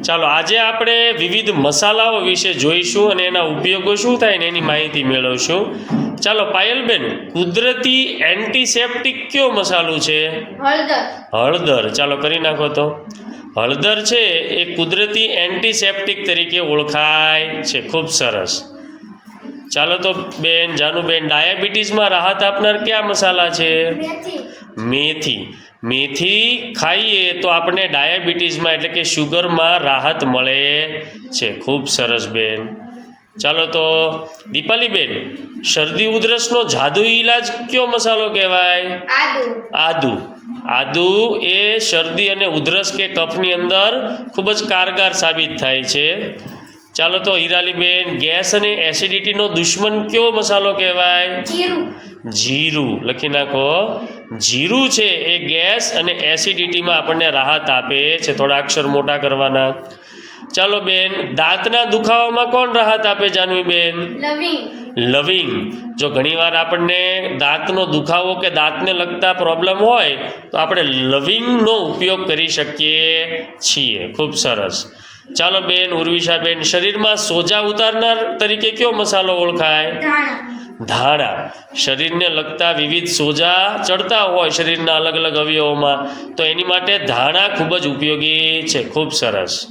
ચાલો આજે આપણે વિવિધ મસાલાઓ વિશે જોઈશું અને એના ઉપયોગો શું થાય ને એની માહિતી મેળવશું. ચાલો પાયલબેન, કુદરતી એન્ટીસેપ્ટિક કયો મસાલો છે? હળદર. હળદર. ચાલો કરી નાખો તો. હળદર છે એ કુદરતી એન્ટીસેપ્ટિક તરીકે ઓળખાય છે. ખૂબ સરસ. ચાલો તો બેન જાનુબેન, ડાયાબિટીસમાં રાહત આપનાર કયા મસાલા છે? મેથી. મેથી. મેથી ખાઈએ તો આપણને ડાયાબિટીસમાં એટલે કે શુગરમાં રાહત મળે છે. ખૂબ સરસ બેન. ચાલો તો દીપાલીબેન, શરદી ઉધરસનો જાદુઈ ઈલાજ કયો મસાલો કહેવાય? આદુ. આદુ. આદુ એ શરદી અને ઉધરસ કે કફની અંદર ખૂબ જ કારગર સાબિત થાય છે. ચાલો તો હિરાલીબેન, ગેસ અને એસિડિટીનો દુશ્મન કયો મસાલો કહેવાય? જીરું. જીરું. લખી નાખો. જીરું છે એ ગેસ અને એસિડિટીમાં આપણને રાહત આપે છે. થોડા અક્ષર મોટા કરવાના. ચાલો બેન, દાંતના દુખાવામાં કોણ રાહત આપે જાનવીબેન? લવિંગ. લવિંગ. જો ઘણીવાર આપણને દાંતનો દુખાવો કે દાંતને લગતા પ્રોબ્લેમ હોય તો આપણે લવિંગનો ઉપયોગ કરી શકીએ છીએ. ખૂબ સરસ. ચાલો બેન ઉર્વિશાબેન, શરીરમાં સોજા ઉતારનાર તરીકે કયો મસાલો ઓળખાય? ધાણા. ધાણા. શરીરને લગતા વિવિધ સોજા ચડતા હોય શરીરના અલગ અલગ અવયવોમાં તો એની માટે ધાણા ખૂબ જ ઉપયોગી છે. ખૂબ સરસ.